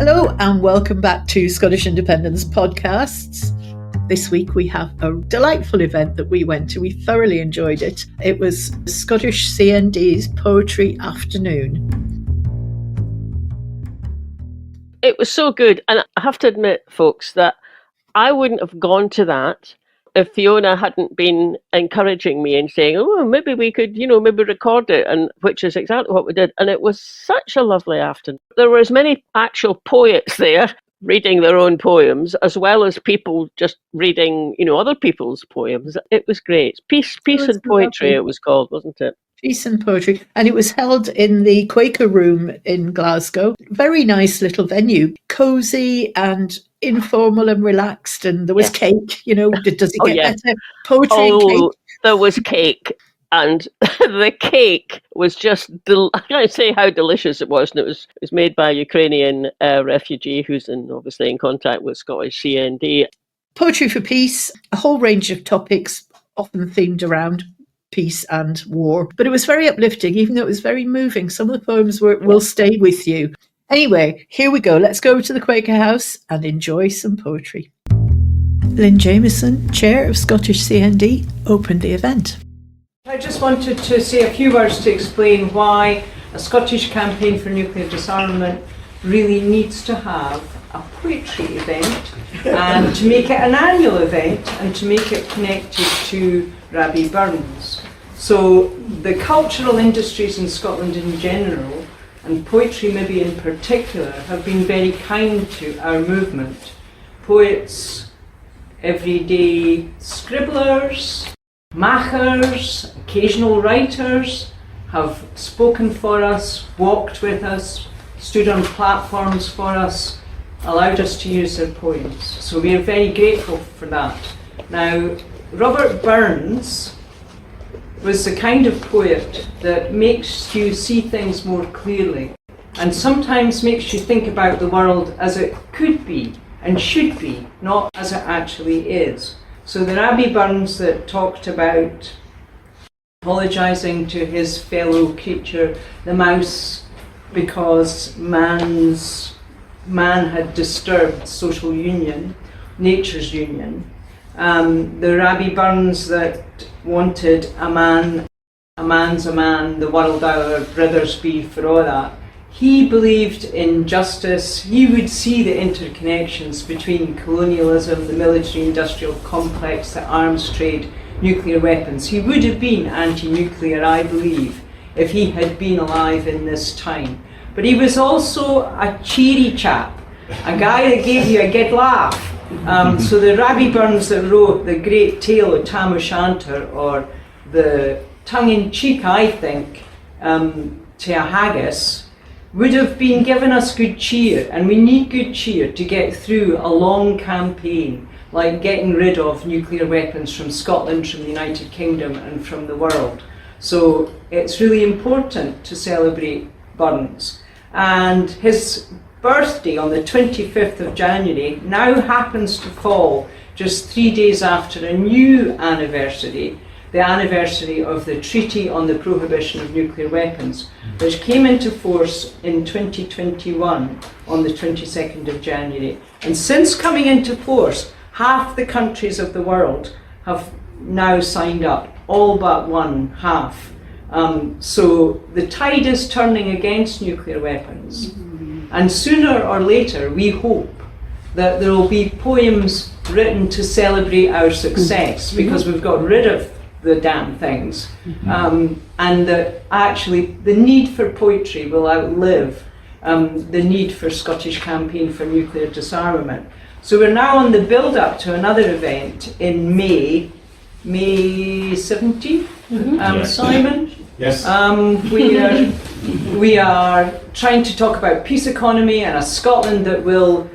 Hello and welcome back to Scottish Independence Podcasts. This week we have a delightful event that we went to. We thoroughly enjoyed it. It was Scottish CND's Poetry Afternoon. It was so good, and I have to admit, folks, that I wouldn't have gone to that if Fiona hadn't been encouraging me and saying, oh, maybe we could, maybe record it, and which is exactly what we did. And it was such a lovely afternoon. There were as many actual poets there reading their own poems, as well as people just reading, other people's poems. It was great. Peace and Poetry, lovely. It was called, wasn't it? Peace and Poetry. And it was held in the Quaker Room in Glasgow. Very nice little venue. Cosy and informal and relaxed. And there was cake, does it get better? Poetry and cake. There was cake. And the cake was just, I can't say how delicious it was. And it was made by a Ukrainian refugee who's obviously in contact with Scottish CND. Poetry for Peace, a whole range of topics, often themed around peace and war. But it was very uplifting, even though it was very moving. Some of the poems will stay with you. Anyway, here we go. Let's go to the Quaker House and enjoy some poetry. Lynn Jamieson, Chair of Scottish CND, opened the event. I just wanted to say a few words to explain why a Scottish campaign for nuclear disarmament really needs to have a poetry event, and to make it an annual event, and to make it connected to Rabbie Burns. So the cultural industries in Scotland in general, and poetry maybe in particular, have been very kind to our movement. Poets, everyday scribblers, machers, occasional writers have spoken for us, walked with us, stood on platforms for us, allowed us to use their poems. So we are very grateful for that. Now, Robert Burns was the kind of poet that makes you see things more clearly, and sometimes makes you think about the world as it could be and should be, not as it actually is. So the Rabbie Burns that talked about apologising to his fellow creature, the mouse, because man had disturbed social union, nature's union. The Rabbie Burns that wanted a man's a man, the world our brothers be, for all that. He believed in justice. He would see the interconnections between colonialism, the military-industrial complex, the arms trade, nuclear weapons. He would have been anti-nuclear, I believe, if he had been alive in this time. But he was also a cheery chap, a guy that gave you a good laugh. So the Rabbie Burns that wrote the great tale of Tam O'Shanter, or the tongue-in-cheek, I think, to a haggis, would have been giving us good cheer, and we need good cheer to get through a long campaign, like getting rid of nuclear weapons from Scotland, from the United Kingdom, and from the world. So it's really important to celebrate Burns. And his birthday on the 25th of January now happens to fall just 3 days after a new anniversary, the anniversary of the Treaty on the Prohibition of Nuclear Weapons, which came into force in 2021 on the 22nd of January. And since coming into force, half the countries of the world have now signed up, all but one half. So the tide is turning against nuclear weapons. And sooner or later, we hope that there will be poems written to celebrate our success, because we've got rid of the damn things, and that actually the need for poetry will outlive the need for Scottish campaign for nuclear disarmament. So we're now on the build-up to another event in May 17th, yes. Simon? Yes. We are trying to talk about peace economy and a Scotland that will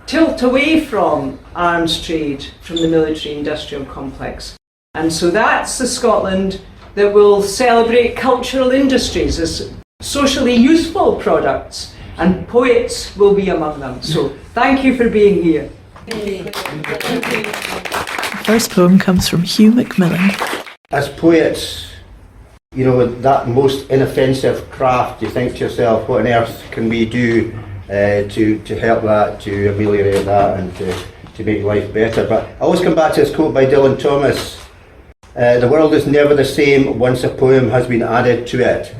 tilt away from arms trade, from the military-industrial complex. And so that's the Scotland that will celebrate cultural industries as socially useful products, and poets will be among them. So thank you for being here. The first poem comes from Hugh McMillan. As poets, that most inoffensive craft, you think to yourself, what on earth can we do to help that, to ameliorate that, and to make life better. But I always come back to this quote by Dylan Thomas. The world is never the same once a poem has been added to it.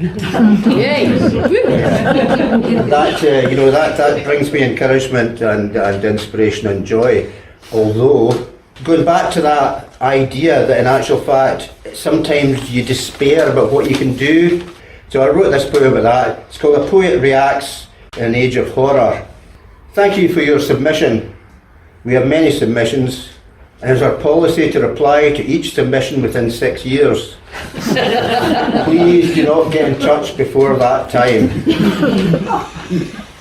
That brings me encouragement and inspiration and joy. Although, going back to that idea that in actual fact, sometimes you despair about what you can do. So I wrote this poem about that. It's called A Poet Reacts in an Age of Horror. Thank you for your submission. We have many submissions, and it's our policy to reply to each submission within 6 years. Please do not get in touch before that time.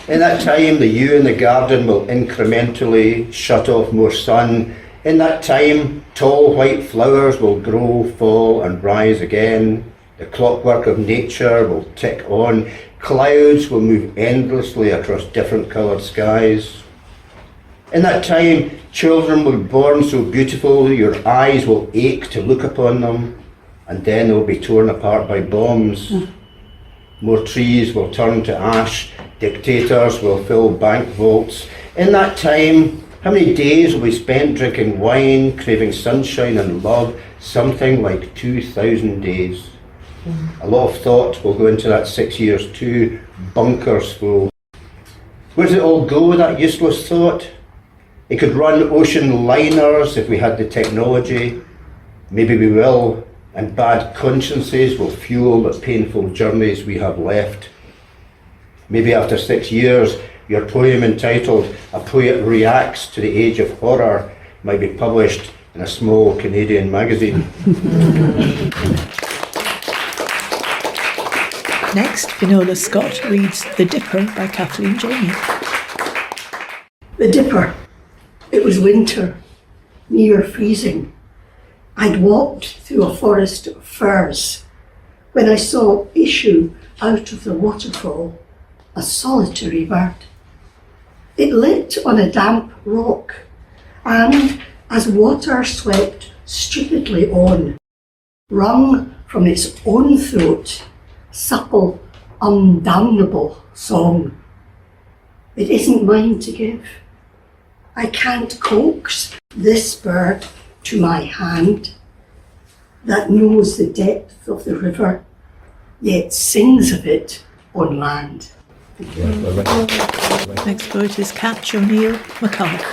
In that time, the yew in the garden will incrementally shut off more sun. In that time, tall white flowers will grow, fall and rise again. The clockwork of nature will tick on. Clouds will move endlessly across different coloured skies. In that time, children will be born so beautiful your eyes will ache to look upon them, and then they will be torn apart by bombs. More trees will turn to ash, dictators will fill bank vaults. In that time, how many days will be spent drinking wine, craving sunshine and love? Something like 2,000 days. A lot of thought will go into that 6 years too, bunkers full. Where does it all go, that useless thought? It could run ocean liners if we had the technology. Maybe we will, and bad consciences will fuel the painful journeys we have left. Maybe after 6 years, your poem entitled A Poet Reacts to the Age of Horror might be published in a small Canadian magazine. Next, Finola Scott reads The Dipper by Kathleen Jamie. The Dipper. It was winter, near freezing. I'd walked through a forest of firs when I saw issue out of the waterfall a solitary bird. It lit on a damp rock, and as water swept stupidly on, wrung from its own throat, supple, undamnable song. It isn't mine to give. I can't coax this bird to my hand that knows the depth of the river, yet sings of it on land. Next poet is Cat O'Neill McCullagh.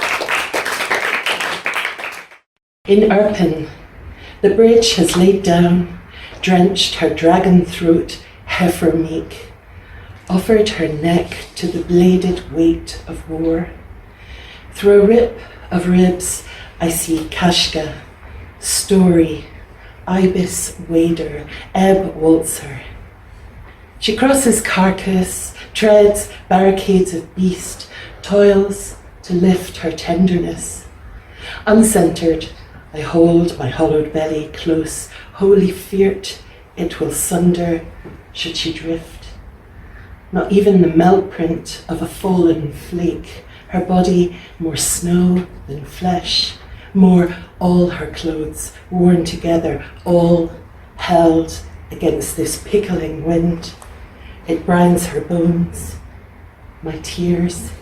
In Irpin, the bridge has laid down, drenched her dragon throat, heifer meek, offered her neck to the bladed weight of war. Through a rip of ribs, I see Kashka, Story, Ibis wader, ebb waltzer. She crosses carcass, treads barricades of beast, toils to lift her tenderness. Uncentered, I hold my hollowed belly close, wholly feared it will sunder should she drift. Not even the melt print of a fallen flake, her body more snow than flesh, more all her clothes worn together, all held against this pickling wind. It brines her bones, my tears.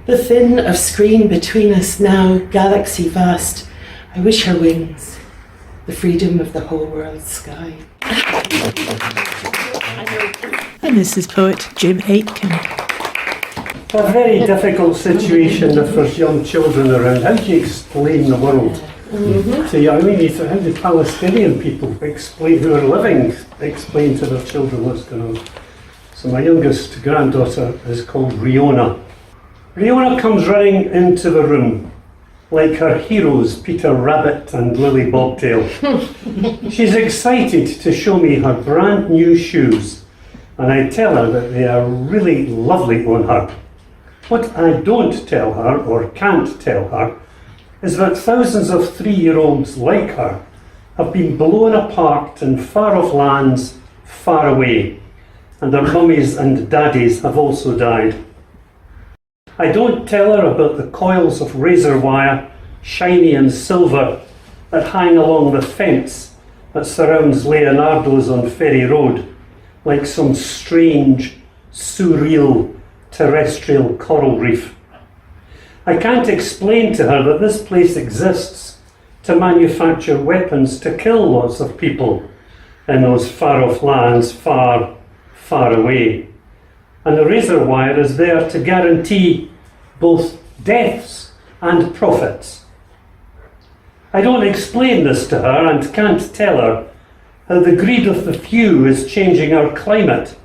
The thin of screen between us now, galaxy vast, I wish her wings, the freedom of the whole world's sky. And this is poet Jim Aitken. A very difficult situation if there's young children around. How do you explain the world to young? I mean, how do Palestinian people explain, who are living, explain to their children what's going on? So my youngest granddaughter is called Riona. Riona comes running into the room like her heroes Peter Rabbit and Lily Bobtail. She's excited to show me her brand new shoes, and I tell her that they are really lovely on her. What I don't tell her, or can't tell her, is that thousands of 3-year-olds like her have been blown apart in far-off lands far away, and their mummies and daddies have also died. I don't tell her about the coils of razor wire, shiny and silver, that hang along the fence that surrounds Leonardo's on Ferry Road, like some strange, surreal terrestrial coral reef. I can't explain to her that this place exists to manufacture weapons to kill lots of people in those far-off lands far, far away. And the razor wire is there to guarantee both deaths and profits. I don't explain this to her and can't tell her how the greed of the few is changing our climate,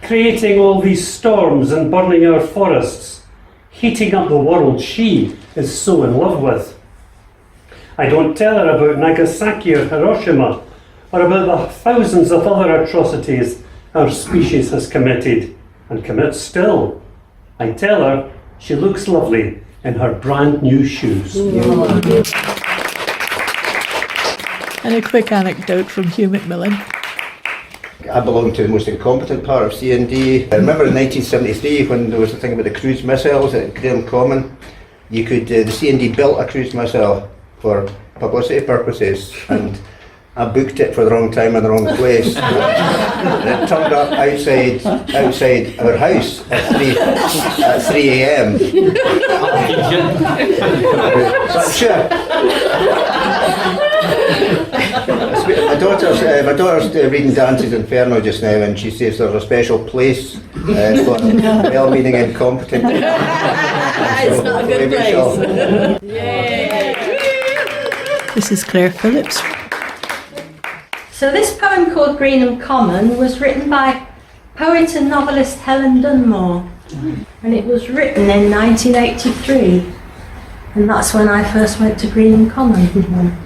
creating all these storms and burning our forests, heating up the world she is so in love with. I don't tell her about Nagasaki or Hiroshima, or about the thousands of other atrocities our species has committed, and commits still. I tell her she looks lovely in her brand new shoes. And a quick anecdote from Hugh McMillan. I belong to the most incompetent part of CND. I remember in 1973 when there was a thing about the cruise missiles at Greenham Common. The CND built a cruise missile for publicity purposes, and I booked it for the wrong time in the wrong place. And it turned up outside our house at 3 a.m. Sure. My daughter's reading Dante's Inferno just now, and she says there's a special place for well-meaning incompetent. It's not a good place. This is Claire Phillips. So this poem called Greenham Common was written by poet and novelist Helen Dunmore, and it was written in 1983, and that's when I first went to Greenham Common.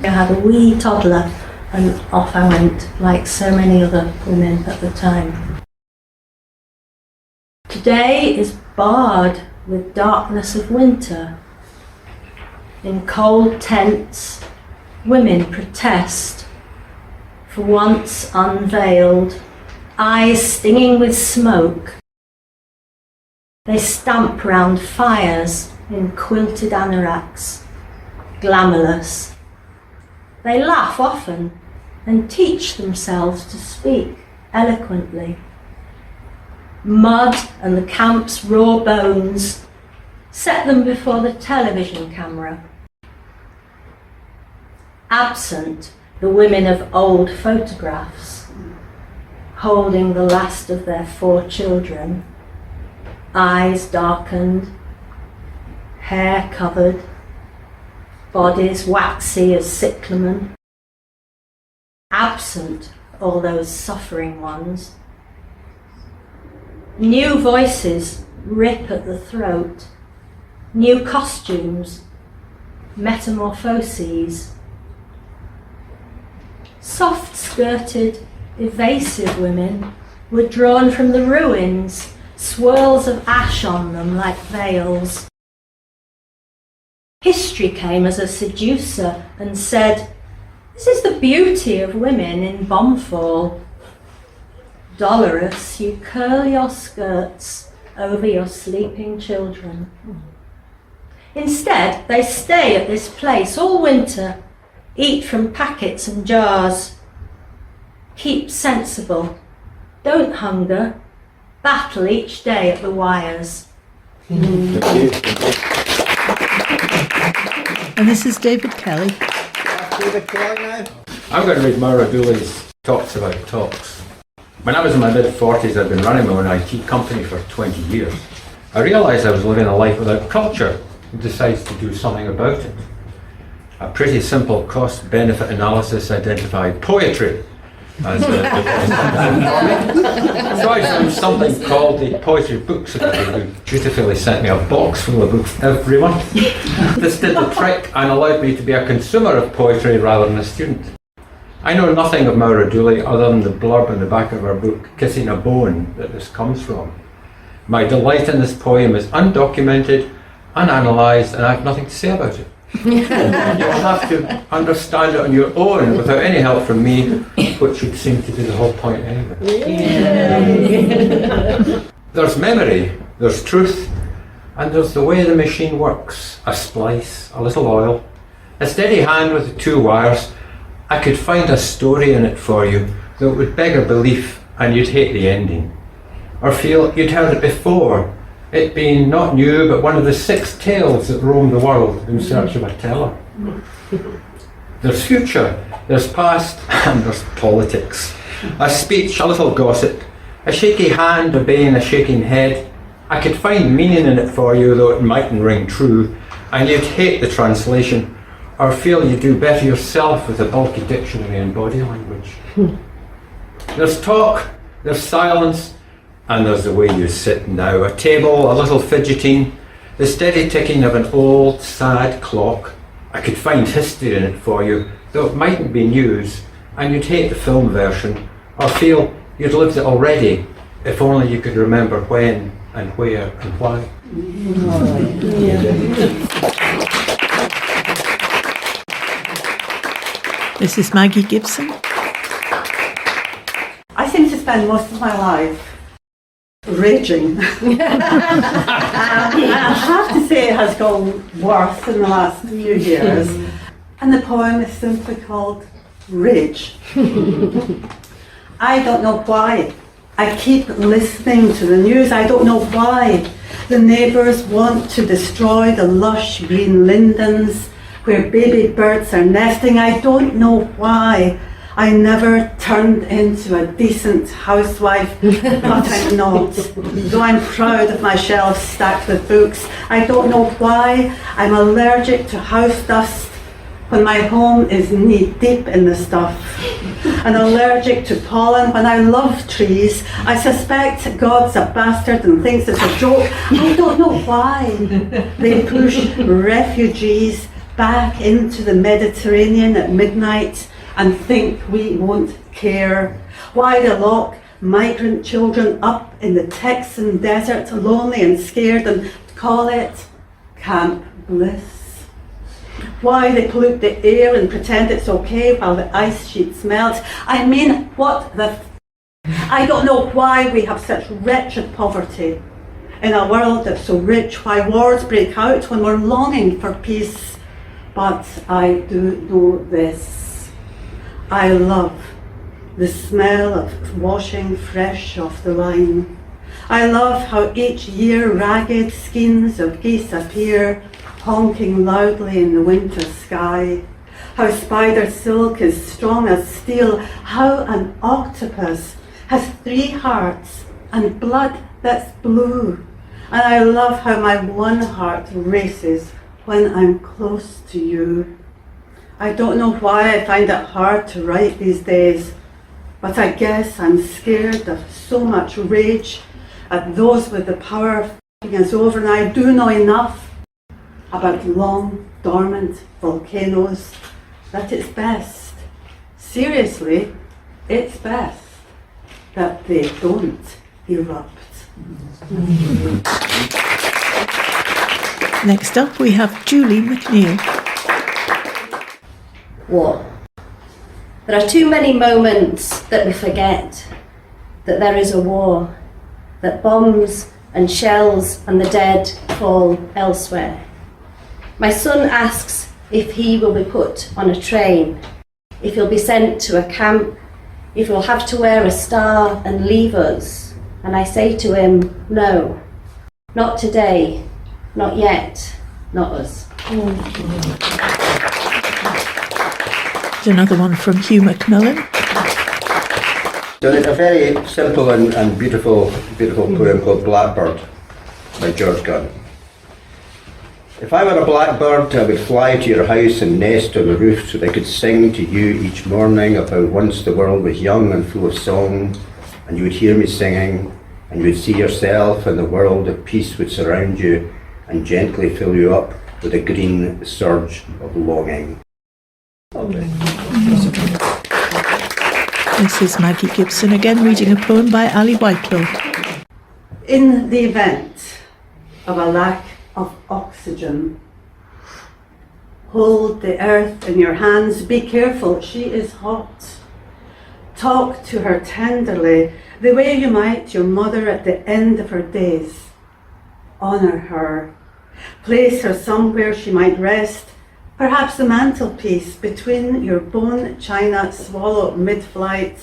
I had a wee toddler and off I went, like so many other women at the time. Today is barred with darkness of winter. In cold tents, women protest, for once unveiled, eyes stinging with smoke. They stamp round fires in quilted anoraks, glamourless. They laugh often and teach themselves to speak eloquently. Mud and the camp's raw bones set them before the television camera. Absent the women of old photographs, holding the last of their 4 children, eyes darkened, hair covered, bodies waxy as cyclamen. Absent all those suffering ones. New voices rip at the throat, new costumes, metamorphoses. Soft-skirted, evasive women were drawn from the ruins, swirls of ash on them like veils. History came as a seducer and said, "This is the beauty of women in bombfall. Dolorous, you curl your skirts over your sleeping children." Instead, they stay at this place all winter, eat from packets and jars. Keep sensible, don't hunger, battle each day at the wires. And this is David Kelly. David Kelly now. I'm going to read Maura Dooley's Talks About Talks. When I was in my mid-40s, I'd been running my own IT company for 20 years. I realised I was living a life without culture and decided to do something about it. A pretty simple cost-benefit analysis identified poetry as the so I found something called the Poetry Book Society, who dutifully sent me a box full of books every month. This did the trick and allowed me to be a consumer of poetry rather than a student. I know nothing of Maura Dooley other than the blurb in the back of her book, Kissing a Bone, that this comes from. My delight in this poem is undocumented, unanalysed, and I have nothing to say about it. You'll have to understand it on your own without any help from me, which would seem to be the whole point anyway. There's memory, there's truth, and there's the way the machine works. A splice, a little oil, a steady hand with the 2 wires. I could find a story in it for you that would beggar belief and you'd hate the ending. Or feel you'd heard it before it being not new, but one of the 6 tales that roam the world in search of a teller. There's future, there's past, and there's politics. A speech, a little gossip, a shaky hand obeying a shaking head. I could find meaning in it for you, though it mightn't ring true, and you'd hate the translation, or feel you do better yourself with a bulky dictionary and body language. There's talk, there's silence, and there's the way you sit now. A table, a little fidgeting, the steady ticking of an old, sad clock. I could find history in it for you, though it mightn't be news, and you'd hate the film version, or feel you'd lived it already, if only you could remember when and where and why. This is Magi Gibson. I seem to spend most of my life raging. I have to say it has gotten worse in the last few years. And the poem is simply called Rage. I don't know why. I keep listening to the news. I don't know why. The neighbours want to destroy the lush green lindens where baby birds are nesting. I don't know why. I never turned into a decent housewife, but I'm not. Though I'm proud of my shelves stacked with books, I don't know why I'm allergic to house dust when my home is knee deep in the stuff, and allergic to pollen when I love trees. I suspect God's a bastard and thinks it's a joke. I don't know why they push refugees back into the Mediterranean at midnight and think we won't care. Why they lock migrant children up in the Texan desert, lonely and scared, and call it Camp Bliss. Why they pollute the air and pretend it's okay while the ice sheets melt. I mean, what the I don't know why we have such wretched poverty in a world that's so rich, why wars break out when we're longing for peace. But I do know this. I love the smell of washing fresh off the line. I love how each year ragged skeins of geese appear, honking loudly in the winter sky. How spider silk is strong as steel. How an octopus has 3 hearts and blood that's blue. And I love how my one heart races when I'm close to you. I don't know why I find it hard to write these days, but I guess I'm scared of so much rage at those with the power of f***ing us over, and I do know enough about long, dormant volcanoes that it's best, seriously, it's best that they don't erupt. Next up we have Julie McNeill. War. There are too many moments that we forget that there is a war, that bombs and shells and the dead fall elsewhere. My son asks if he will be put on a train, if he'll be sent to a camp, if he'll have to wear a star and leave us. And I say to him, no, not today, not yet, not us. Another one from Hugh McMillan. So it's a very simple and beautiful poem called Blackbird by George Gunn. If I were a blackbird, I would fly to your house and nest on the roof so that I could sing to you each morning of how once the world was young and full of song, and you would hear me singing, and you would see yourself, and the world of peace would surround you and gently fill you up with a green surge of longing. This is Magi Gibson again reading a poem by Ali Whitelaw. In the event of a lack of oxygen, hold the earth in your hands, be careful, she is hot. Talk to her tenderly, the way you might your mother at the end of her days. Honour her, place her somewhere she might rest, perhaps the mantelpiece between your bone china swallow mid-flight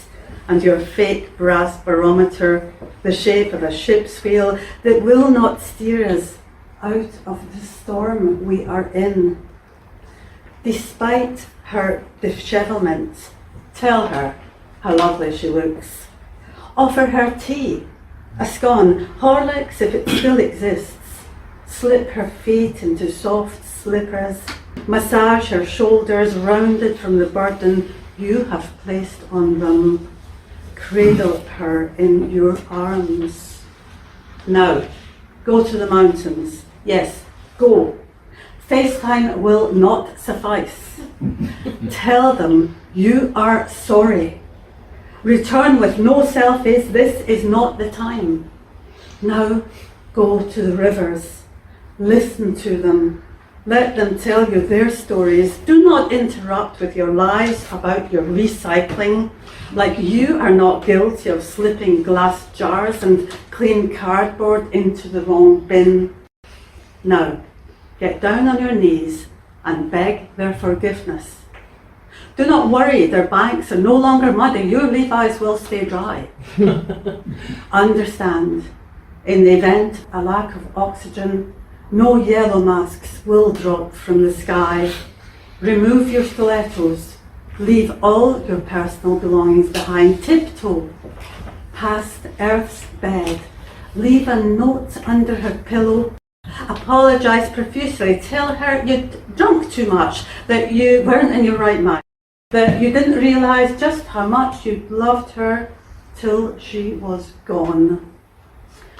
and your fake brass barometer, the shape of a ship's wheel that will not steer us out of the storm we are in. Despite her dishevelment, tell her how lovely she looks. Offer her tea, a scone, Horlicks if it still exists. Slip her feet into soft slippers. Massage her shoulders rounded from the burden you have placed on them. Cradle her in your arms. Now, go to the mountains. Yes, go. FaceTime will not suffice. Tell them you are sorry. Return with no selfies. This is not the time. Now, go to the rivers. Listen to them. Let them tell you their stories. Do not interrupt with your lies about your recycling, like you are not guilty of slipping glass jars and clean cardboard into the wrong bin. Now, get down on your knees and beg their forgiveness. Do not worry, their banks are no longer muddy. Your Levi's will stay dry. Understand, in the event of a lack of oxygen, no yellow masks will drop from the sky. Remove your stilettos. Leave all your personal belongings behind. Tiptoe past Earth's bed. Leave a note under her pillow. Apologise profusely. Tell her you drunk too much, that you weren't in your right mind, that you didn't realise just how much you loved her till she was gone.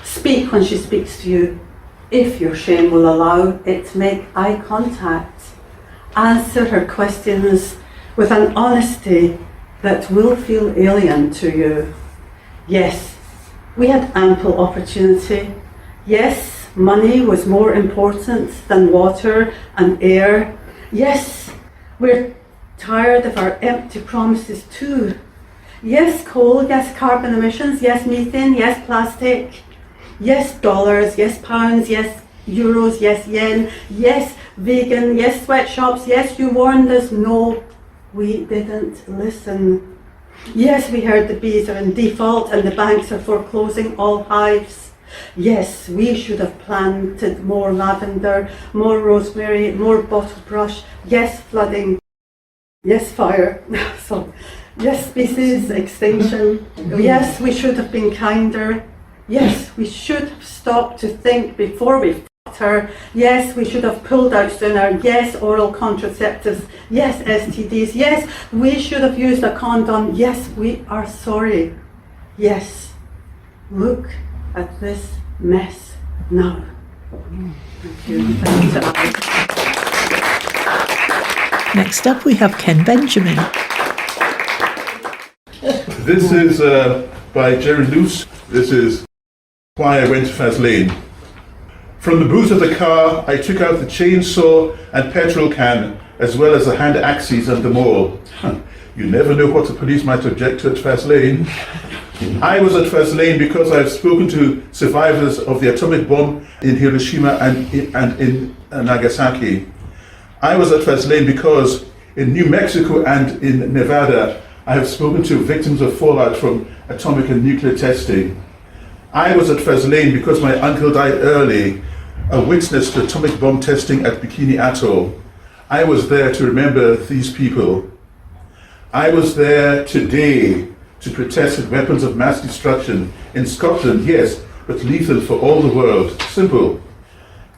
Speak when she speaks to you, if your shame will allow it. Make eye contact. Answer her questions with an honesty that will feel alien to you. Yes, we had ample opportunity. Yes, money was more important than water and air. Yes, we're tired of our empty promises too. Yes, coal, yes, carbon emissions, yes, methane, yes, plastic. Yes, dollars, yes, pounds, yes, euros, yes, yen, yes, vegan, yes, sweatshops, yes, you warned us. No, we didn't listen. Yes, we heard the bees are in default and the banks are foreclosing all hives. Yes, we should have planted more lavender, more rosemary, more bottle brush. Yes, flooding. Yes, fire. So, yes, species extinction. Yes, we should have been kinder. Yes, we should have stopped to think before we fucked her. Yes, we should have pulled out sooner. Yes, oral contraceptives. Yes, STDs. Yes, we should have used a condom. Yes, we are sorry. Yes, look at this mess now. Thank you. Thank you to Ali. Next up, we have Ken Benjamin. This is by Gerry Luce. This is Why I Went to Faslane. From the boot of the car, I took out the chainsaw and petrol can, as well as the hand axes and them all. You never know what the police might object to at Faslane. I was at Faslane because I have spoken to survivors of the atomic bomb in Hiroshima and in Nagasaki. I was at Faslane because in New Mexico and in Nevada, I have spoken to victims of fallout from atomic and nuclear testing. I was at Faslane because my uncle died early, a witness to atomic bomb testing at Bikini Atoll. I was there to remember these people. I was there today to protest with weapons of mass destruction in Scotland, yes, but lethal for all the world. Simple.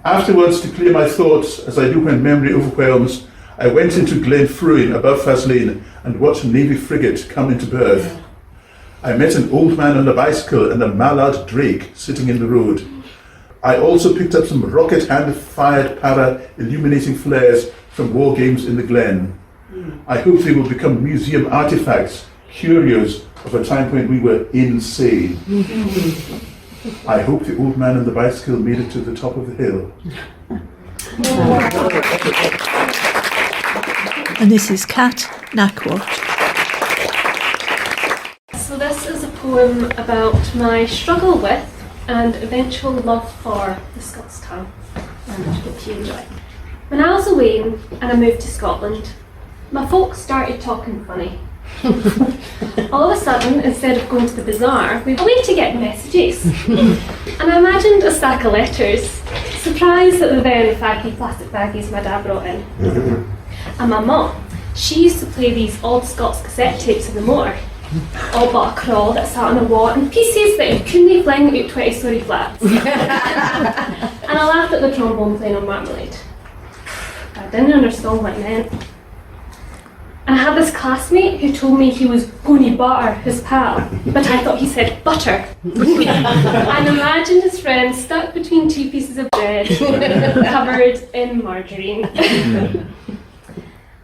Afterwards, to clear my thoughts, as I do when memory overwhelms, I went into Glen Fruin above Faslane and watched a Navy frigate come into berth. I met an old man on a bicycle and a mallard drake sitting in the road. I also picked up some rocket hand-fired para-illuminating flares from war games in the Glen. I hope they will become museum artifacts, curios of a time when we were insane. I hope the old man on the bicycle made it to the top of the hill. And this is Knak-Watt. So this is a poem about my struggle with and eventual love for the Scots tongue, and I hope you enjoy. When I was away and I moved to Scotland, my folks started talking funny. All of a sudden, instead of going to the bazaar, we went to get messages. And I imagined a stack of letters, surprised at the then faggy plastic baggies my dad brought in. And my mum, she used to play these old Scots cassette tapes in the motor, all but a crawl that sat on a wall in pieces that you couldn't fling out 20-storey flats. And I laughed at the trombone playing on Marmalade. I didn't understand what it meant. And I had this classmate who told me he was going to butter his pal, but I thought he said butter. And imagined his friend stuck between two pieces of bread covered in margarine.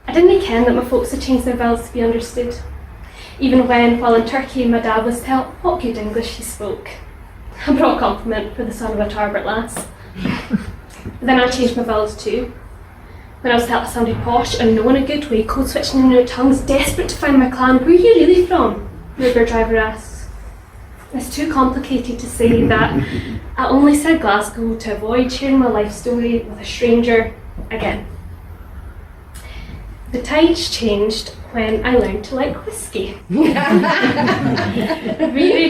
I didn't ken that my folks had changed their vowels to be understood, even when, while in Turkey, my dad was taught what good English he spoke. A broad compliment for the son of a Tarbert lass. Then I changed my vowels too. When I was taught I sounded posh and no in a good way, code switching in our tongues, desperate to find my clan. Where are you really from? The Uber driver asks. It's too complicated to say that I only said Glasgow to avoid sharing my life story with a stranger again. The tides changed when I learned to like whiskey. Varied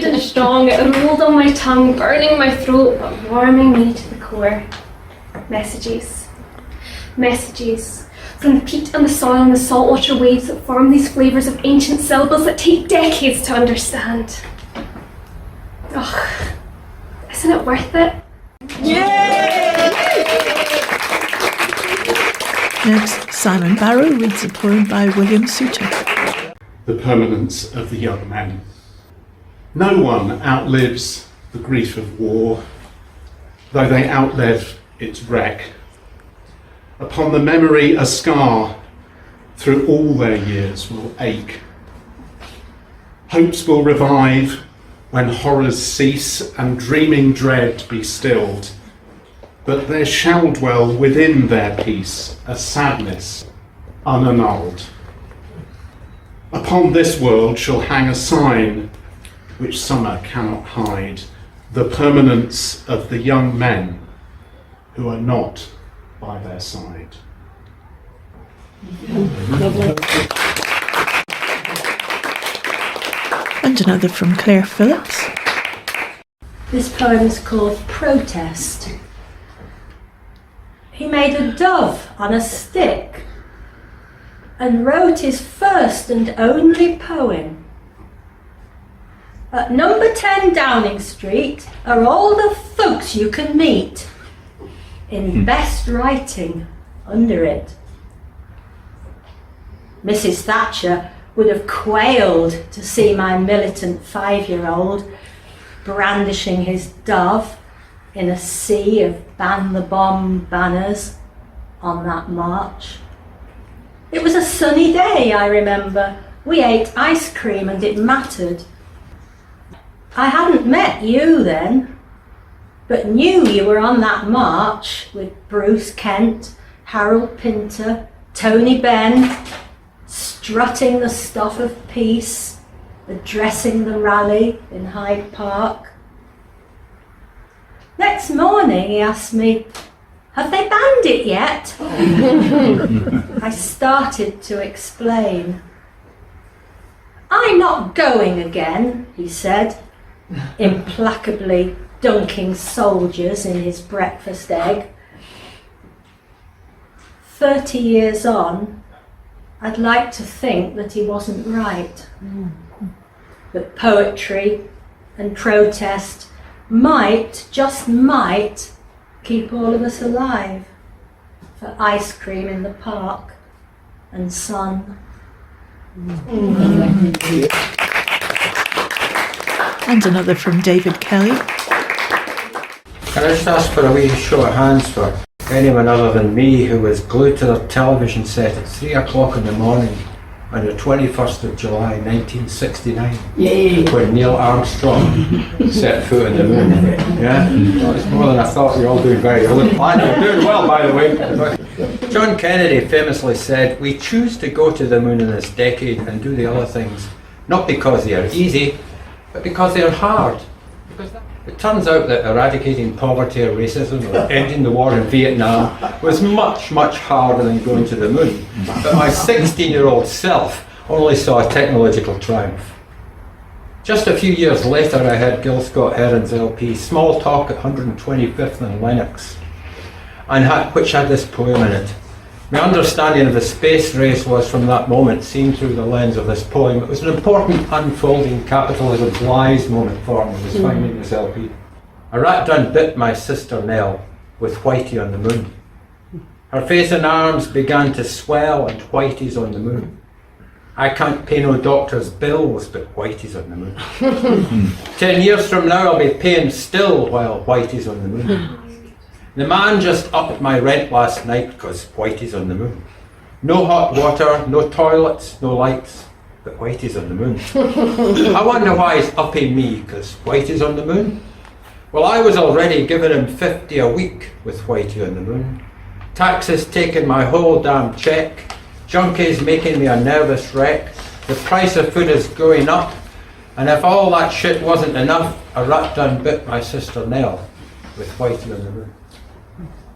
and strong, it rolled on my tongue, burning my throat, but warming me to the core. Messages. Messages from the peat and the soil and the saltwater waves that form these flavours of ancient syllables that take decades to understand. Ugh, isn't it worth it? Yay! Next, Simon Barrow reads a poem by William Souter. The permanence of the young men. No one outlives the grief of war, though they outlive its wreck. Upon the memory a scar through all their years will ache. Hopes will revive when horrors cease and dreaming dread be stilled. But there shall dwell within their peace a sadness unannulled. Upon this world shall hang a sign which summer cannot hide, the permanence of the young men who are not by their side. And another from Claire Phillips. This poem is called Protest. He made a dove on a stick and wrote his first and only poem. At number 10 Downing Street are all the thugs you can meet, in best writing under it. Mrs. Thatcher would have quailed to see my militant 5-year-old brandishing his dove in a sea of ban the bomb banners on that march. It was a sunny day, I remember. We ate ice cream and it mattered. I hadn't met you then, but knew you were on that march with Bruce Kent, Harold Pinter, Tony Benn, strutting the stuff of peace, addressing the rally in Hyde Park. Next morning he asked me, "Have they banned it yet?" I started to explain. "I'm not going again," he said, implacably dunking soldiers in his breakfast egg. 30 years on, I'd like to think that he wasn't right. That poetry and protest might, just might, keep all of us alive for ice cream in the park and sun. And another from David Kelly. Can I just ask for a wee show of hands for anyone other than me who was glued to their television set at 3 o'clock in the morning on the 21st of July 1969, when Neil Armstrong set foot on the moon? Yeah, well, it's more than I thought. You're all doing very well. You're doing well, by the way. John Kennedy famously said, "We choose to go to the moon in this decade and do the other things, not because they are easy, but because they are hard." It turns out that eradicating poverty or racism or ending the war in Vietnam was much, much harder than going to the moon. But my 16-year-old self only saw a technological triumph. Just a few years later, I heard Gil Scott-Heron's LP, Small Talk at 125th and Lennox, which had this poem in it. My understanding of the space race was, from that moment, seen through the lens of this poem. It was an important unfolding capitalism's lies moment for me, was finding this LP. A rat done bit my sister Nell with Whitey on the moon. Her face and arms began to swell, and Whitey's on the moon. I can't pay no doctor's bills, but Whitey's on the moon. 10 years from now I'll be paying still while Whitey's on the moon. The man just upped my rent last night because Whitey's on the moon. No hot water, no toilets, no lights, but Whitey's on the moon. I wonder why he's upping me because Whitey's on the moon. Well, I was already giving him 50 a week with Whitey on the moon. Taxes taking my whole damn check. Junkies making me a nervous wreck. The price of food is going up. And if all that shit wasn't enough, a rat done bit my sister Nell with Whitey on the moon.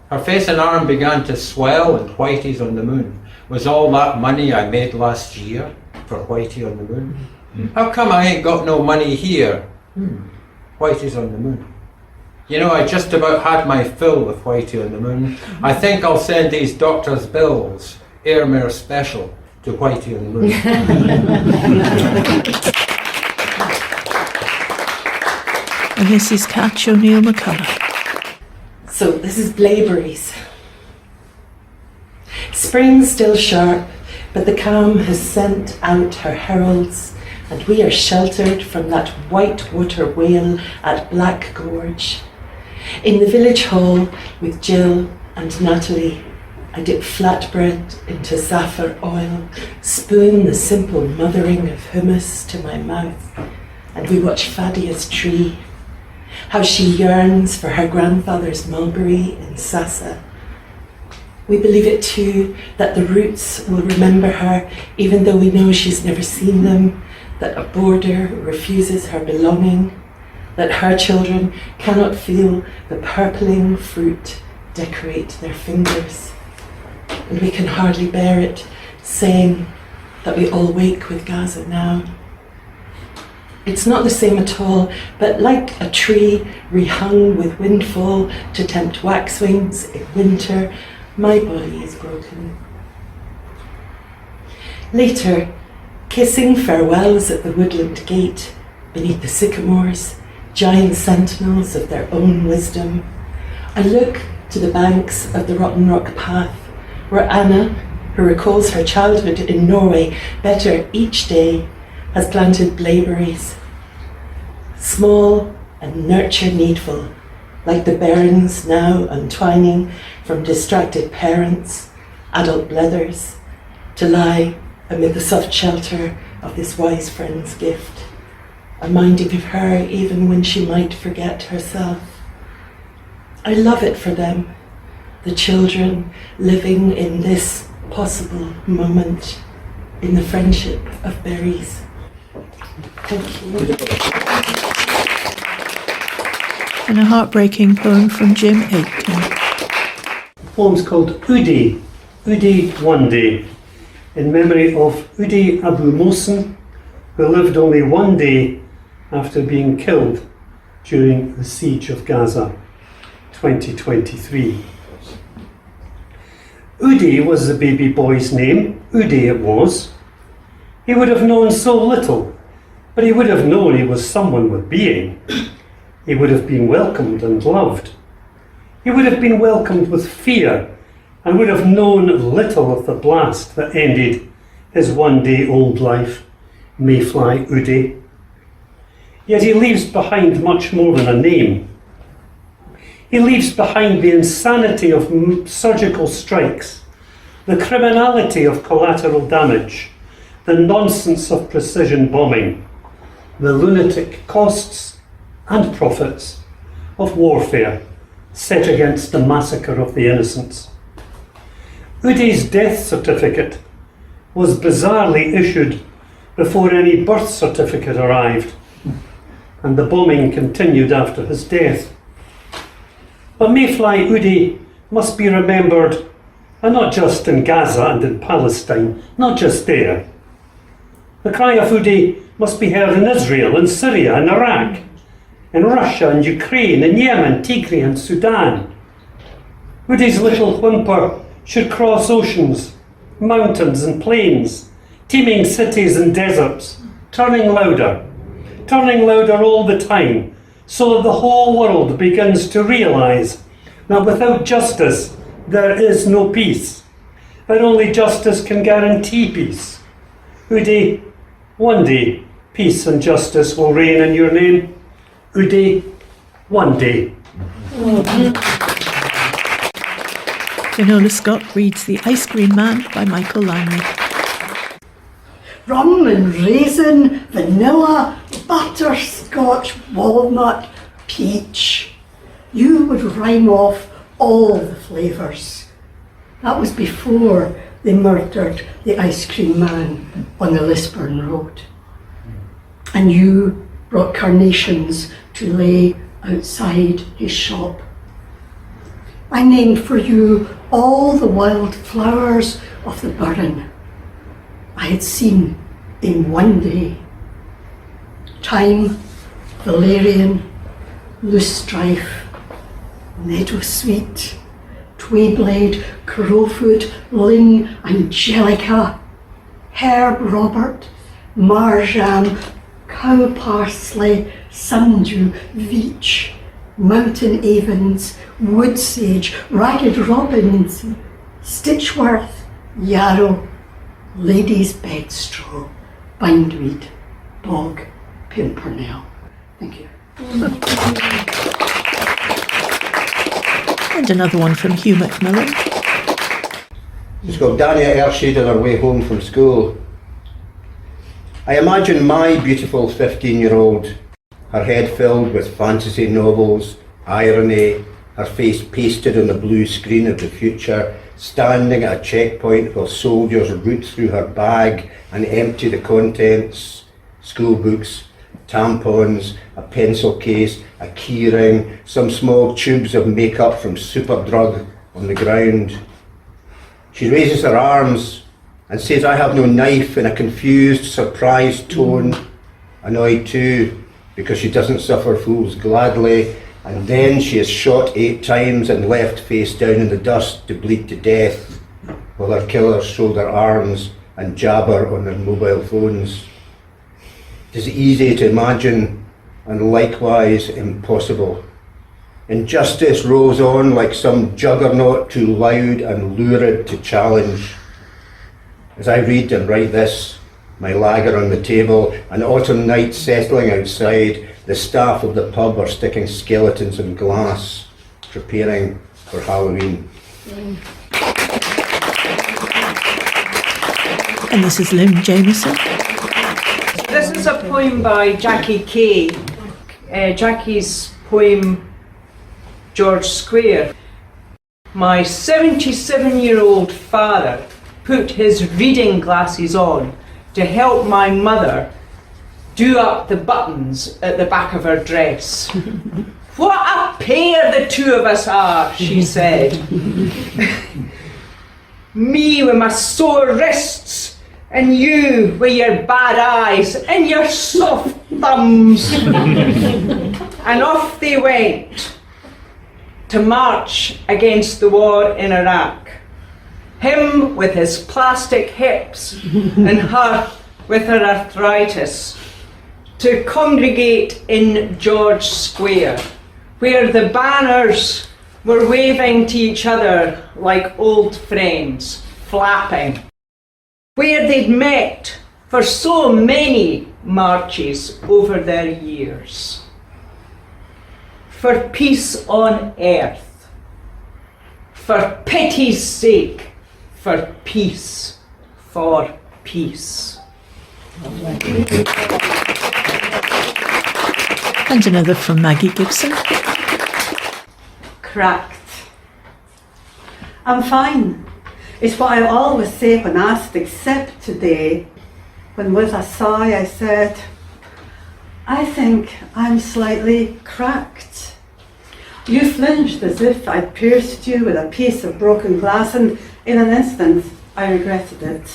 Her face and arm began to swell, and Whitey's on the moon. Was all that money I made last year for Whitey on the moon? How come I ain't got no money here? Whitey's on the moon. You know, I just about had my fill with Whitey on the moon. I think I'll send these doctor's bills, Airmere special, to Whitey on the moon. And this is Catch O'Neill McCullagh. So this is Blaeberries. Spring's still sharp, but the calm has sent out her heralds, and we are sheltered from that white water whale at Black Gorge. In the village hall with Jill and Natalie, I dip flatbread into saffron oil, spoon the simple mothering of hummus to my mouth, and we watch Fadia's tree, how she yearns for her grandfather's mulberry in Sassa. We believe it too, that the roots will remember her, even though we know she's never seen them, that a border refuses her belonging, that her children cannot feel the purpling fruit decorate their fingers. And we can hardly bear it, saying that we all wake with Gaza now. It's not the same at all, but like a tree rehung with windfall to tempt waxwings in winter, my body is broken. Later, kissing farewells at the woodland gate, beneath the sycamores, giant sentinels of their own wisdom, I look to the banks of the Rotten Rock Path, where Anna, who recalls her childhood in Norway better each day, has planted blaeberries. Small and nurture needful, like the bairns now untwining from distracted parents, adult blethers, to lie amid the soft shelter of this wise friend's gift, a minding of her even when she might forget herself. I love it for them, the children living in this possible moment, in the friendship of berries. Thank you. And a heartbreaking poem from Jim Aitken. The poem's called Udi, Udi One Day, in memory of Udi Abu Mohsen, who lived only one day after being killed during the siege of Gaza, 2023. Udi was the baby boy's name, Udi it was. He would have known so little, but he would have known he was someone with being. He would have been welcomed and loved. He would have been welcomed with fear and would have known little of the blast that ended his one-day-old life, Mayfly Udi. Yet he leaves behind much more than a name. He leaves behind the insanity of surgical strikes, the criminality of collateral damage, the nonsense of precision bombing, the lunatic costs and profits of warfare set against the massacre of the innocents. Udi's death certificate was bizarrely issued before any birth certificate arrived, and the bombing continued after his death. But Mayfly Udi must be remembered, and not just in Gaza and in Palestine, not just there. The cry of Udi must be heard in Israel, in Syria, in Iraq, in Russia, in Ukraine, in Yemen, Tigray and Sudan. Udi's little whimper should cross oceans, mountains and plains, teeming cities and deserts, turning louder all the time, so that the whole world begins to realise that without justice there is no peace, that only justice can guarantee peace. Udi, one day peace and justice will reign in your name. Udi, one day. Finola Scott reads The Ice Cream Man by Michael Langley. Rum and raisin, vanilla, butterscotch, walnut, peach. You would rhyme off all the flavours. That was before they murdered the ice cream man on the Lisburn Road. And you brought carnations to lay outside his shop. I named for you all the wild flowers of the Burren I had seen in one day. Thyme, valerian, loosestrife, meadowsweet, twayblade, crowfoot, ling, angelica, herb robert, marjam, cow parsley, sundew, veitch, mountain avens, wood sage, ragged robins, stitchworth, yarrow, lady's bedstraw, bindweed, bog, pimpernel. Thank you. And another one from Hugh McMillan. It's called Dania Ersheid on her way home from school. I imagine my beautiful 15-year-old, her head filled with fantasy novels, irony, her face pasted on the blue screen of the future, standing at a checkpoint while soldiers root through her bag and empty the contents, school books, tampons, a pencil case, a keyring, some small tubes of makeup from Superdrug on the ground. She raises her arms and says, "I have no knife," in a confused, surprised tone, annoyed too, because she doesn't suffer fools gladly, and then she is shot 8 times and left face down in the dust to bleed to death, while her killers shoulder arms and jabber on their mobile phones. It is easy to imagine, and likewise impossible. Injustice rolls on like some juggernaut too loud and lurid to challenge. As I read and write this, my lager on the table, an autumn night settling outside, the staff of the pub are sticking skeletons in glass, preparing for Halloween. And this is Lynn Jamieson. This is a poem by Jackie Kay. Jackie's poem, George Square. My 77-year-old father put his reading glasses on to help my mother do up the buttons at the back of her dress. "What a pair the two of us are," she said. "Me with my sore wrists, and you with your bad eyes and your soft thumbs." And off they went to march against the war in Iraq. Him with his plastic hips and her with her arthritis, to congregate in George Square, where the banners were waving to each other like old friends, flapping, where they'd met for so many marches over their years. For peace on earth, for pity's sake, for peace, for peace. And another from Magi Gibson. Cracked. I'm fine. It's what I always say when asked, except today, when with a sigh I said, "I think I'm slightly cracked." You flinched as if I'd pierced you with a piece of broken glass, and in an instant I regretted it.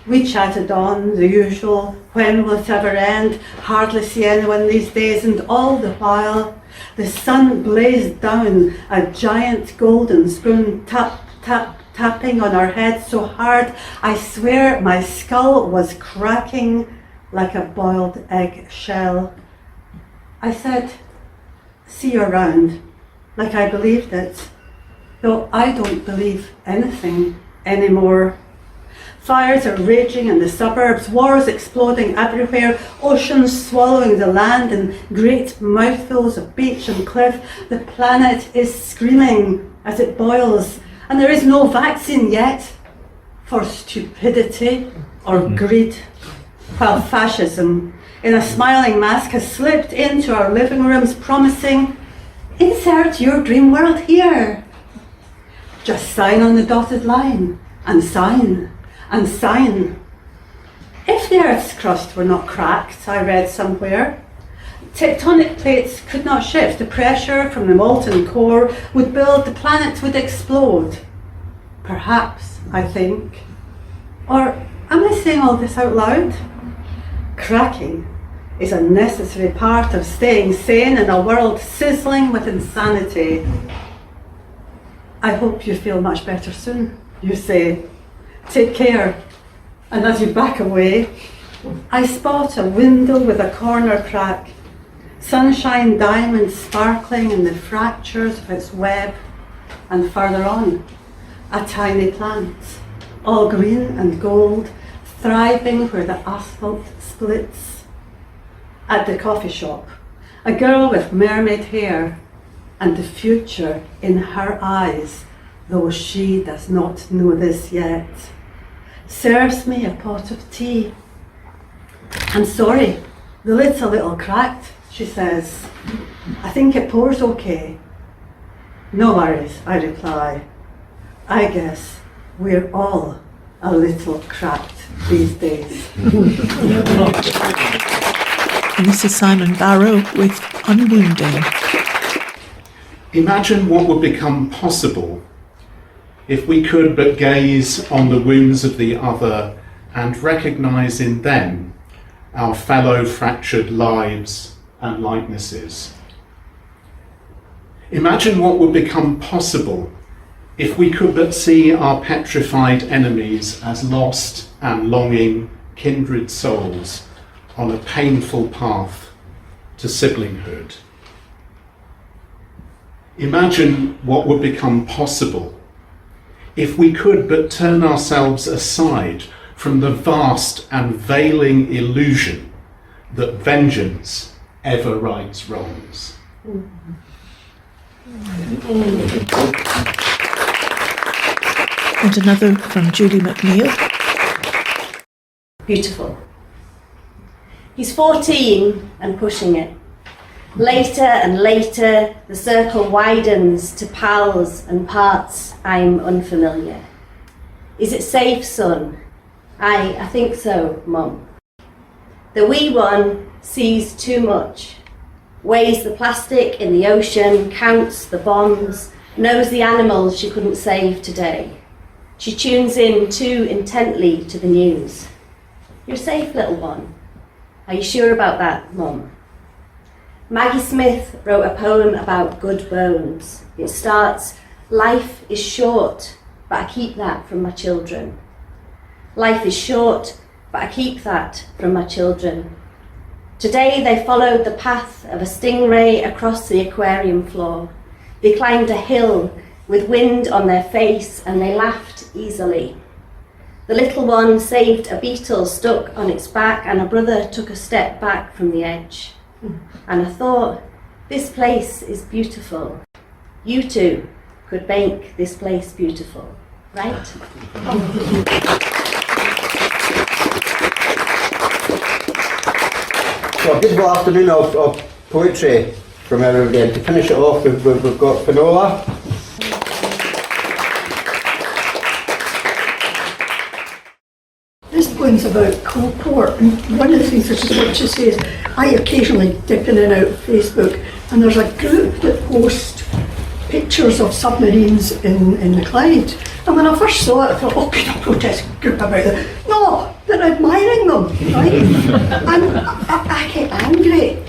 We chatted on, the usual, when will it ever end? Hardly see anyone these days, and all the while the sun blazed down, a giant golden spoon, tap, tap, tapping on our heads so hard I swear my skull was cracking like a boiled egg shell. I said, see you around, like I believed it, though I don't believe anything anymore. Fires are raging in the suburbs, wars exploding everywhere, oceans swallowing the land in great mouthfuls of beach and cliff. The planet is screaming as it boils, and there is no vaccine yet for stupidity or greed, while fascism, in a smiling mask, has slipped into our living rooms promising, insert your dream world here. Just sign on the dotted line, and sign, and sign. If the Earth's crust were not cracked, I read somewhere, tectonic plates could not shift. The pressure from the molten core would build, the planet would explode. Perhaps, I think. Or am I saying all this out loud? Cracking is a necessary part of staying sane in a world sizzling with insanity. I hope you feel much better soon, you say. Take care. And as you back away, I spot a window with a corner crack, sunshine diamonds sparkling in the fractures of its web, and further on, a tiny plant, all green and gold, thriving where the asphalt splits. At the coffee shop, a girl with mermaid hair and the future in her eyes, though she does not know this yet, serves me a pot of tea. I'm sorry, the lid's a little cracked, she says. I think it pours okay. No worries, I reply. I guess we're all a little cracked these days. And this is Simon Barrow with Unwounding. Imagine what would become possible if we could but gaze on the wounds of the other and recognise in them our fellow fractured lives and likenesses. Imagine what would become possible if we could but see our petrified enemies as lost and longing kindred souls on a painful path to siblinghood. Imagine what would become possible if we could but turn ourselves aside from the vast and veiling illusion that vengeance ever rights wrongs. And another from Julie McNeill. Beautiful. He's 14 and pushing it. Later and later, the circle widens to pals and parts I'm unfamiliar. Is it safe, son? I think so, Mum. The wee one sees too much, weighs the plastic in the ocean, counts the bombs, knows the animals she couldn't save today. She tunes in too intently to the news. You're safe, little one. Are you sure about that, Mum? Maggie Smith wrote a poem about good bones. It starts, life is short, but I keep that from my children. Life is short, but I keep that from my children. Today they followed the path of a stingray across the aquarium floor. They climbed a hill with wind on their face and they laughed easily. The little one saved a beetle stuck on its back and a brother took a step back from the edge. And I thought, this place is beautiful. You two could make this place beautiful, right? So a beautiful afternoon of poetry from everybody, and to finish it off we've got Finola. This poem's about Coalport, and one of the things which is what she says, I occasionally dip in and out of Facebook, and there's a group that post pictures of submarines in the Clyde. And when I first saw it, I thought, oh, could a protest group about it? No, they're admiring them, right? And I get angry.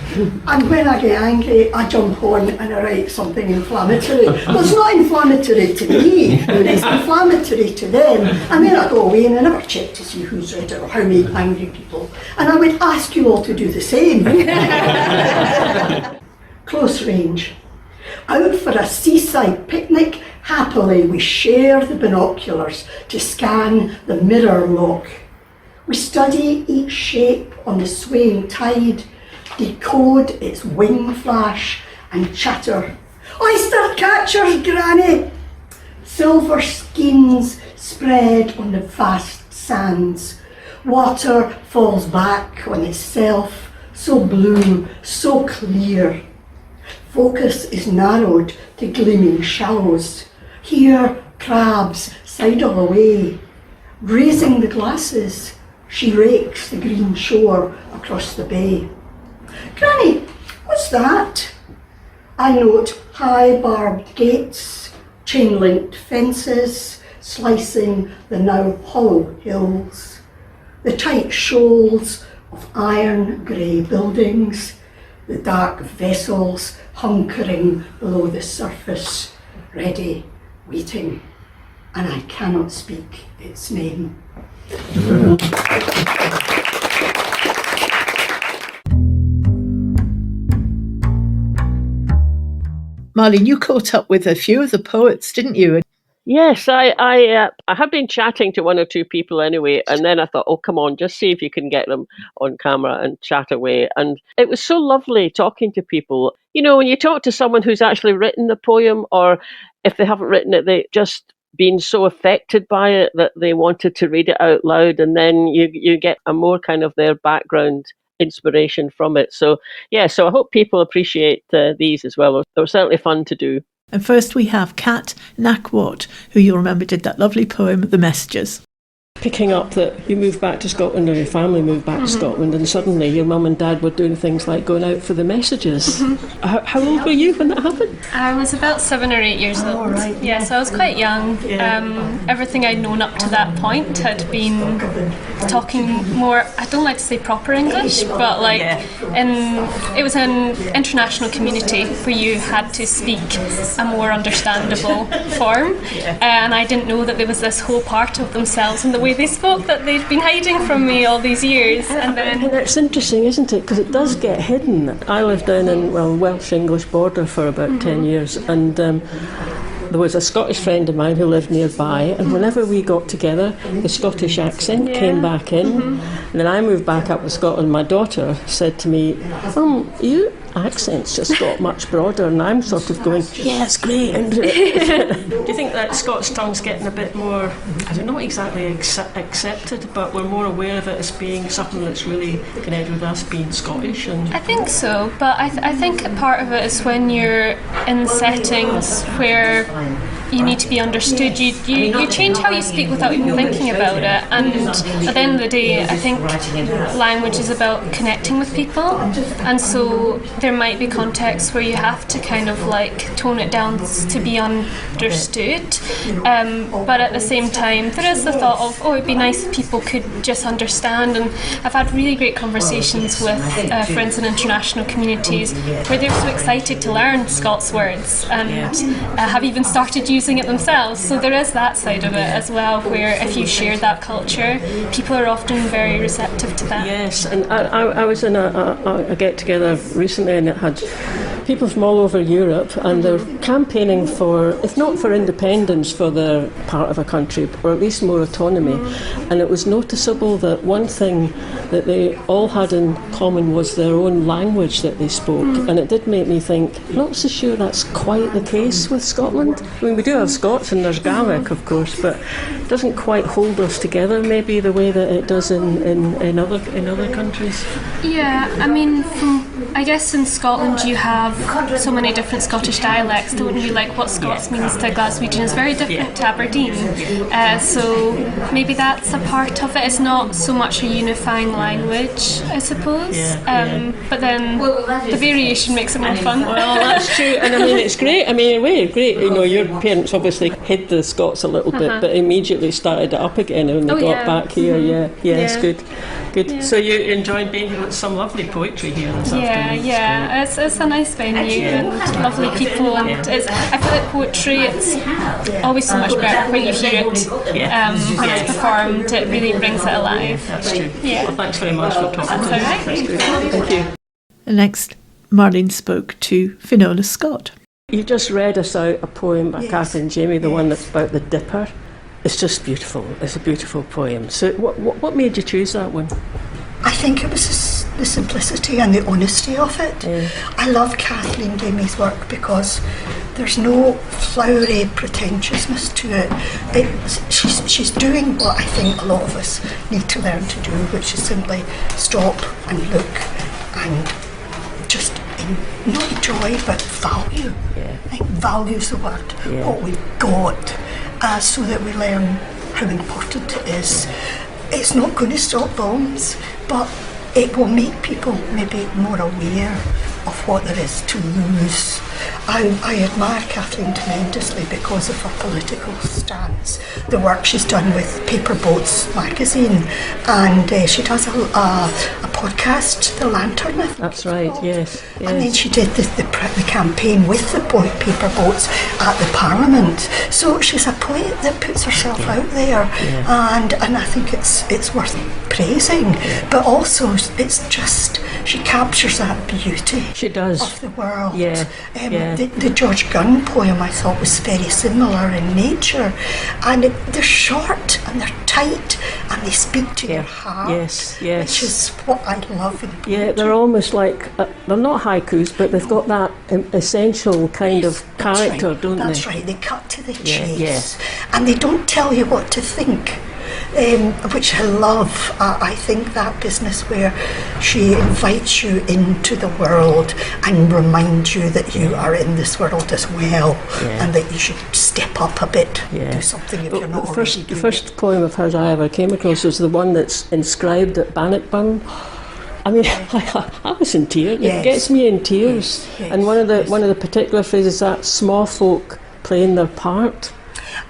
And when I get angry, I jump on and I write something inflammatory. Well, it's not inflammatory to me, it's inflammatory to them. And then I go away and I never check to see who's read it or how many angry people. And I would ask you all to do the same. Close range. Out for a seaside picnic, happily we share the binoculars to scan the mirror lock. We study each shape on the swaying tide, decode its wing flash and chatter. Oyster catchers, Granny! Silver skeins spread on the vast sands. Water falls back on itself, so blue, so clear. Focus is narrowed to gleaming shallows. Here, crabs sidle away. Raising the glasses, she rakes the green shore across the bay. Granny, what's that? I note high barbed gates, chain-linked fences, slicing the now hollow hills. The tight shoals of iron grey buildings, the dark vessels hunkering below the surface, ready, waiting, and I cannot speak its name. Marlene, you caught up with a few of the poets, didn't you? Yes, I have been chatting to one or two people anyway, and then I thought, oh, come on, just see if you can get them on camera and chat away. And it was so lovely talking to people. You know, when you talk to someone who's actually written the poem, or if they haven't written it, they just been so affected by it that they wanted to read it out loud, and then you get a more kind of their background inspiration from it. So, yeah, so I hope people appreciate these as well. They were certainly fun to do. And first we have Knak-Watt, who you'll remember did that lovely poem, The Messages. Picking up that you moved back to Scotland, or your family moved back to Scotland, and suddenly your mum and dad were doing things like going out for the messages. How old were you when that happened? I was about 7 or 8 years old. Right. Yeah, so I was quite young. Everything I'd known up to that point had been talking more, I don't like to say proper English, but like it was an international community where you had to speak a more understandable form, and I didn't know that there was this whole part of themselves and the way they spoke that they'd been hiding from me all these years. And then it's interesting, isn't it? Because it does get hidden. I lived down in Welsh-English border for about 10 years, and there was a Scottish friend of mine who lived nearby, and whenever we got together, the Scottish accent came back in. And then I moved back up to Scotland. My daughter said to me, your accent's just got much broader, and I'm sort of going, yeah, it's great. Do you think that Scots tongue's getting a bit more, I don't know exactly accepted, but we're more aware of it as being something that's really connected with us being Scottish? And I think so, but I think part of it is when you're in settings where you need to be understood, you change how you speak without even thinking about it. And at the end of the day, I think language is about connecting with people, and so there might be contexts where you have to kind of like tone it down to be understood, but at the same time there is the thought of, oh, it'd be nice if people could just understand. And I've had really great conversations with friends in international communities where they're so excited to learn Scots words and have even started using it themselves. So there is that side of it as well, where if you share that culture, people are often very receptive to that. Yes, and I was in a get-together recently, and it had people from all over Europe, and they're campaigning for, if not for independence for their part of a country, or at least more autonomy. And it was noticeable that one thing that they all had in common was their own language that they spoke. And it did make me think, not so sure that's quite the case with Scotland. I mean, we do have Scots and there's Gaelic, of course, but it doesn't quite hold us together maybe the way that it does in other countries. Yeah, I mean, I guess in Scotland you have have so many different Scottish dialects, don't we? Like what Scots means to Glaswegian is very different to Aberdeen. So maybe that's a part of it. It's not so much a unifying language, I suppose. But then the variation makes it more fun. Well, that's true, and I mean it's great. I mean, in a way, great. You know, your parents obviously hid the Scots a little bit, but immediately started it up again when they got back here. It's good. So you enjoyed being here with some lovely poetry here this afternoon. It's a nice venue and lovely people, and I feel like poetry, it's always so much better when you hear it when it's performed. It really brings it alive. That's true. Well, thanks very much for talking to us. That's good. Thank you. And next, Marlene spoke to Finola Scott. You just read us out a poem by Kathleen Jamie, the one that's about the dipper. It's just beautiful. It's a beautiful poem. So what made you choose that one? I think it was the simplicity and the honesty of it. I love Kathleen Jamie's work because there's no flowery pretentiousness to it. She's doing what I think a lot of us need to learn to do, which is simply stop and look and just not enjoy but value. I think value's the word. What we've got, so that we learn how important it is. It's not going to stop bombs, but it will make people maybe more aware of what there is to lose. I admire Kathleen tremendously because of her political stance, the work she's done with Paper Boats magazine, and she does a podcast, The Lantern, I think. That's right, yes. And then she did the campaign with the Paper Boats at the Parliament. So she's a poet that puts herself out there, and I think it's worth praising. But also, it's just, she captures that beauty. She does. Of the world. The George Gunn poem I thought was very similar in nature, and they're short and they're tight and they speak to your heart. Which is what I love in poetry. They're almost like they're not haikus, but they've got that essential kind of character, don't they? That's right. They cut to the chase, and they don't tell you what to think. Which I love. I think that business where she invites you into the world and reminds you that you are in this world as well, and that you should step up a bit, do something if you're not already doing it. The first poem of hers I ever came across was the one that's inscribed at Bannockburn. I mean, I was in tears. It gets me in tears. And one of the particular phrases, that small folk playing their part.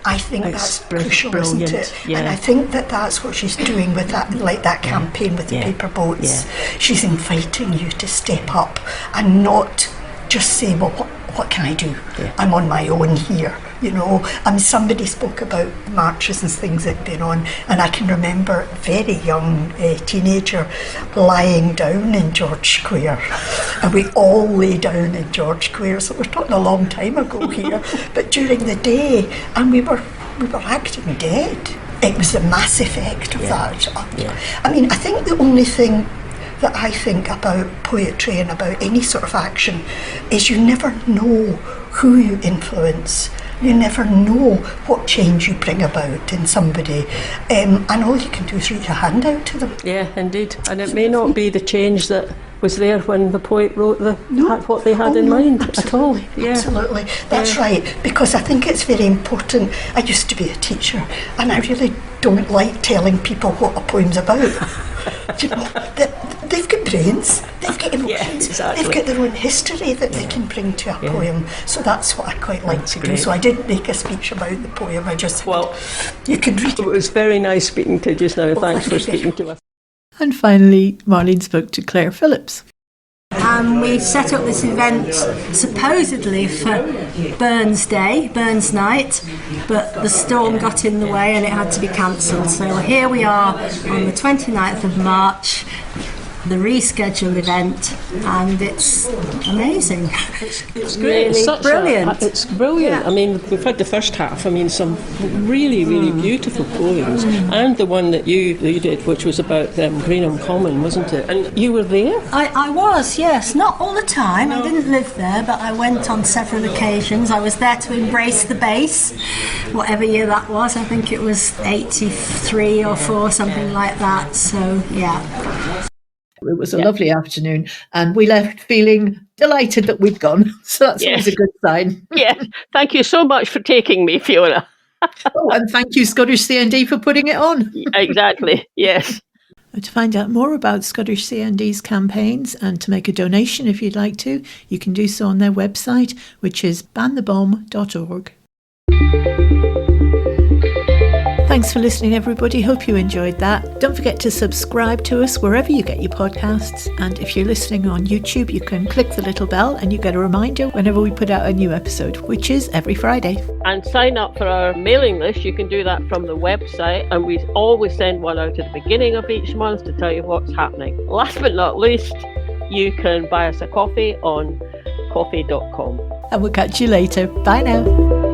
I think that's crucial, isn't it? And I think that's what she's doing with that, like that campaign with the paper boats. She's inviting you to step up and not just say, well, what can I do? I'm on my own here, you know. Somebody spoke about marches and things that have been on, and I can remember a very young teenager lying down in George Square, and we all lay down in George Square, so we're talking a long time ago here, but during the day, and we were acting dead. It was the mass effect of that. I mean, I think the only thing that I think about poetry and about any sort of action is you never know who you influence. You never know what change you bring about in somebody, and all you can do is reach a hand out to them. Yeah, indeed. And it may not be the change that was there when the poet wrote what they had in mind at all. Absolutely, that's right, because I think it's very important. I used to be a teacher, and I really don't like telling people what a poem's about. You know, they've got brains, they've got emotions, they've got their own history that they can bring to a poem. So that's what I quite like to do. So I didn't make a speech about the poem, I just you can read it. It was very nice speaking to you just now. Thanks for speaking to us. And finally, Marlene spoke to Claire Phillips. We set up this event supposedly for Burns Day, Burns Night, but the storm got in the way and it had to be cancelled. So here we are on the 29th of March, the rescheduled event, and it's amazing. It's great. Really It's brilliant. It's brilliant. I mean, we've had the first half. I mean, some really, really beautiful poems, and the one that you did, which was about Greenham Common, wasn't it? And you were there? I was, yes. Not all the time. I didn't live there, but I went on several occasions. I was there to embrace the base, whatever year that was. I think it was 83 or 4, something like that. So, yeah. It was a lovely afternoon, and we left feeling delighted that we've gone. So that's always a good sign. Yeah. Thank you so much for taking me, Fiona. Oh, and thank you, Scottish CND, for putting it on. Exactly. Yes. To find out more about Scottish CND's campaigns and to make a donation if you'd like to, you can do so on their website, which is banthebomb.org. Thanks for listening, everybody. Hope you enjoyed that. Don't forget to subscribe to us wherever you get your podcasts. And if you're listening on YouTube, you can click the little bell and you get a reminder whenever we put out a new episode, which is every Friday. And sign up for our mailing list. You can do that from the website. And we always send one out at the beginning of each month to tell you what's happening. Last but not least, you can buy us a coffee on coffee.com. And we'll catch you later. Bye now.